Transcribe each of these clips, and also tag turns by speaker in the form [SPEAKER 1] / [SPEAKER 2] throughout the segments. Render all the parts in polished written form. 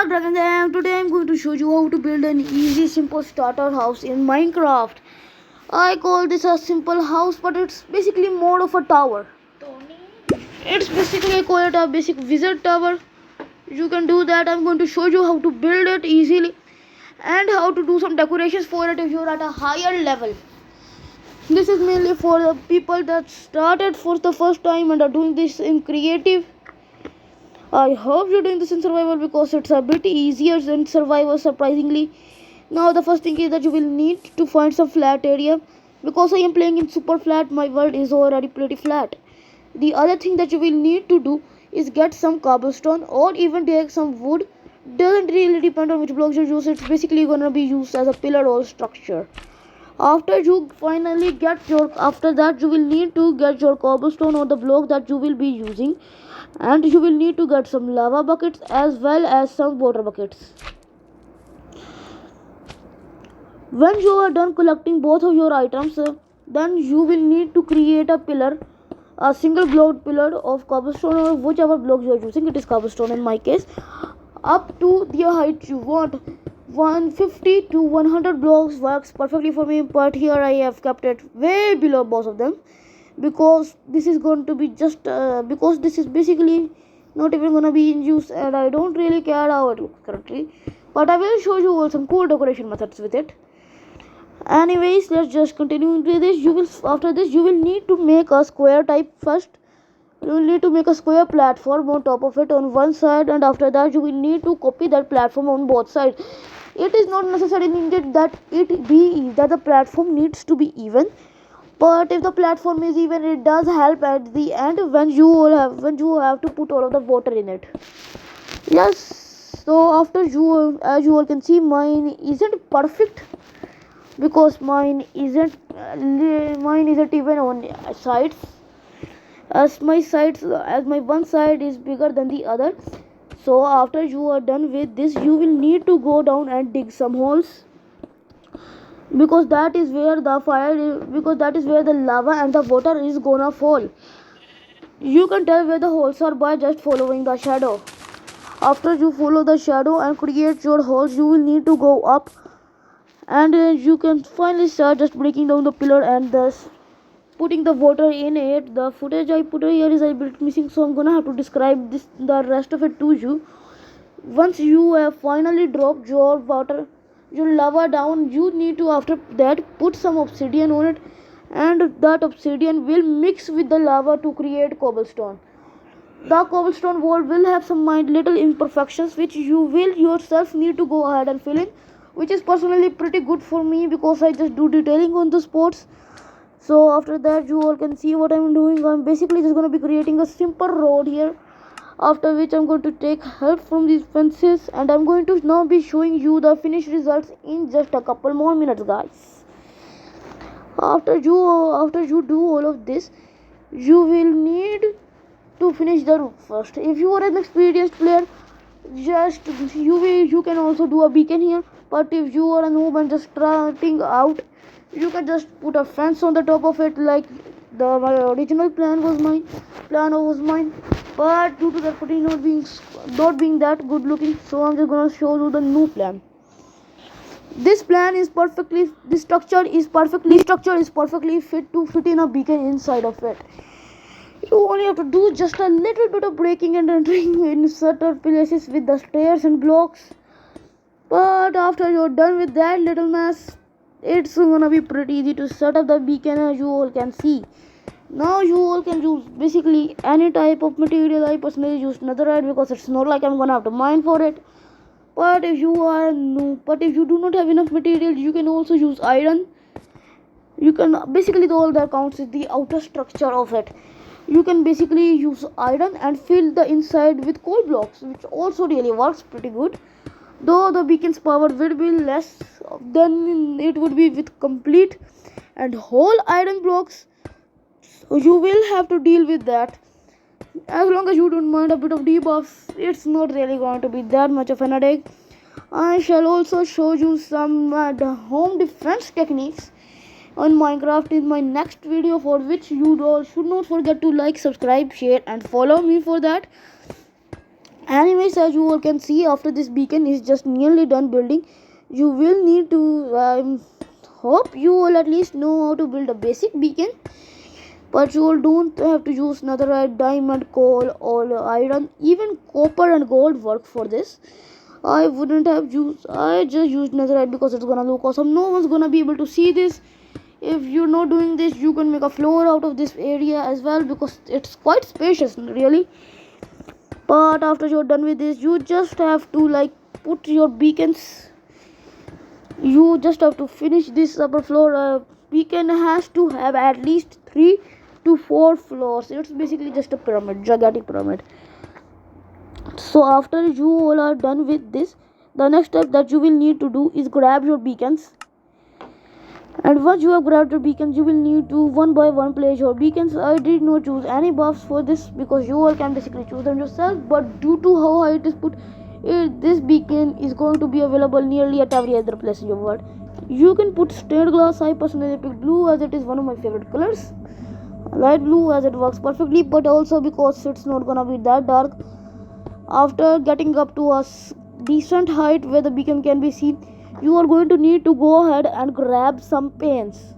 [SPEAKER 1] back, Dragon Gang. Today I'm going to show you how to build an easy, simple starter house in Minecraft. I call this a simple house, but it's basically more of a tower. It's basically called a basic wizard tower. You can do that. I'm going to show you how to build it easily and how to do some decorations for it if you're at a higher level. This is mainly for the people that started for the first time and are doing this in creative. I hope you're doing this in survival because it's a bit easier than survival, surprisingly. Now the first thing is that you will need to find some flat area. Because I am playing in super flat, my world is already pretty flat. The other thing that you will need to do is get some cobblestone or even take some wood. Doesn't really depend on which blocks you use. It's basically gonna be used as a pillar or structure. After that you will need to get your cobblestone or the block that you will be using, and you will need to get some lava buckets as well as some water buckets. When you are done collecting both of your items, then you will need to create a single block pillar of cobblestone or whichever block you are using. It is cobblestone in my case, up to the height you want. 150 to 100 blocks works perfectly for me, but here I have kept it way below both of them because this is going to be because this is basically not even gonna be in use, and I don't really care how it looks currently, but I will show you all some cool decoration methods with it. Anyways, let's just continue into this. After this you will need to make a square type first. You will need to make a square platform on top of it on one side, and after that you will need to copy that platform on both sides. It is not necessarily needed that the platform needs to be even, but if the platform is even, it does help at the end when you have to put all of the water in it. Yes, so as you all can see, mine isn't perfect because mine isn't even on sides, as my one side is bigger than the other. So after you are done with this, you will need to go down and dig some holes, because that is where the lava and the water is gonna fall. You can tell where the holes are by just following the shadow. After you follow the shadow and create your holes, you will need to go up, and you can finally start just breaking down the pillar and thus putting the water in it. The footage I put here is a bit missing, so I'm gonna have to describe the rest of it to you. Once you have finally dropped your lava down, you need to after that put some obsidian on it, and that obsidian will mix with the lava to create cobblestone. The cobblestone wall will have some little imperfections which you will yourself need to go ahead and fill in, which is personally pretty good for me because I just do detailing on the spots. So after that you all can see what I'm doing. I'm basically just going to be creating a simple road here, after which I'm going to take help from these fences, and I'm going to now be showing you the finished results in just a couple more minutes, guys. After you do all of this, you will need to finish the roof first. If you are an experienced player, you can also do a beacon here, but if you are a noob and just starting out, you can just put a fence on the top of it, like my original plan was mine. But due to the footage not being that good looking, so I'm just gonna show you the new plan. This structure is perfectly fit in a beacon inside of it. You only have to do just a little bit of breaking and entering in certain places with the stairs and blocks. But after you're done with that little mess, it's gonna be pretty easy to set up the beacon, as you all can see. Now you all can use basically any type of material. I personally use netherite because it's not like I'm gonna have to mine for it. But if you do not have enough material, you can also use iron. You can basically, all that counts is the outer structure of it. You can basically use iron and fill the inside with coal blocks, which also really works pretty good. Though the beacon's power will be less than it would be with complete and whole iron blocks, so you will have to deal with that. As long as you don't mind a bit of debuffs, it's not really going to be that much of an headache. I shall also show you some home defense techniques on Minecraft in my next video, for which you all should not forget to like, subscribe, share and follow me for that. Anyways, as you all can see, after this beacon is just nearly done building, you will need to hope you all at least know how to build a basic beacon, but you all don't have to use netherite, diamond, coal, or iron. Even copper and gold work for this. I wouldn't have used, I just used netherite because it's gonna look awesome. No one's gonna be able to see this. If you're not doing this, you can make a floor out of this area as well, because it's quite spacious really. But after you're done with this, you just have to like put your beacons, you just have to finish this upper floor. Beacon has to have at least 3 to 4 floors. It's basically just a pyramid, gigantic pyramid. So after you all are done with this, the next step that you will need to do is grab your beacons. And once you have grabbed your beacons, you will need to one by one place your beacons. I did not choose any buffs for this because you all can basically choose them yourself, but due to how high it is put, this beacon is going to be available nearly at every other place in your world. You can put stained glass. I personally picked blue as it is one of my favorite colors. Light blue as it works perfectly, but also because it's not gonna be that dark. After getting up to a decent height where the beacon can be seen, you are going to need to go ahead and grab some paints.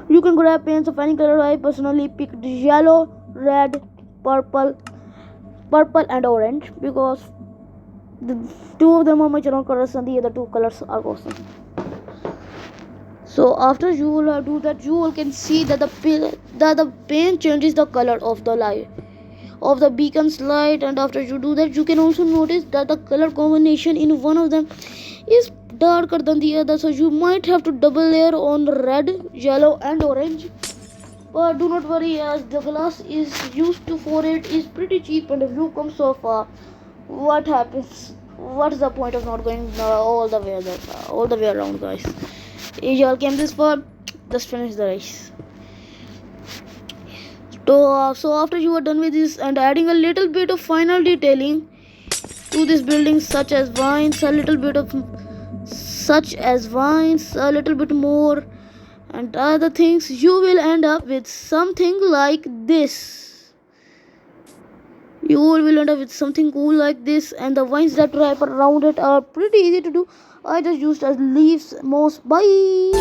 [SPEAKER 1] You can grab paints of any color. I personally picked yellow, red, purple, and orange because the two of them are my channel colors and the other two colors are awesome. So after you will do that, you all can see that the paint changes the color of the light of the beacon's light. And after you do that, you can also notice that the color combination in one of them is darker than the other, so you might have to double layer on red, yellow, and orange. But do not worry, as the glass is used to for it is pretty cheap, and if you come so far, what happens? What's the point of not going all the way around, guys? If you all came this far, just finish the race. So after you are done with this and adding a little bit of final detailing to this building, such as vines, a little bit more, and other things, you will end up with something like this. You will end up with something cool like this, and the vines that wrap around it are pretty easy to do. I just used as leaves, moss. Bye.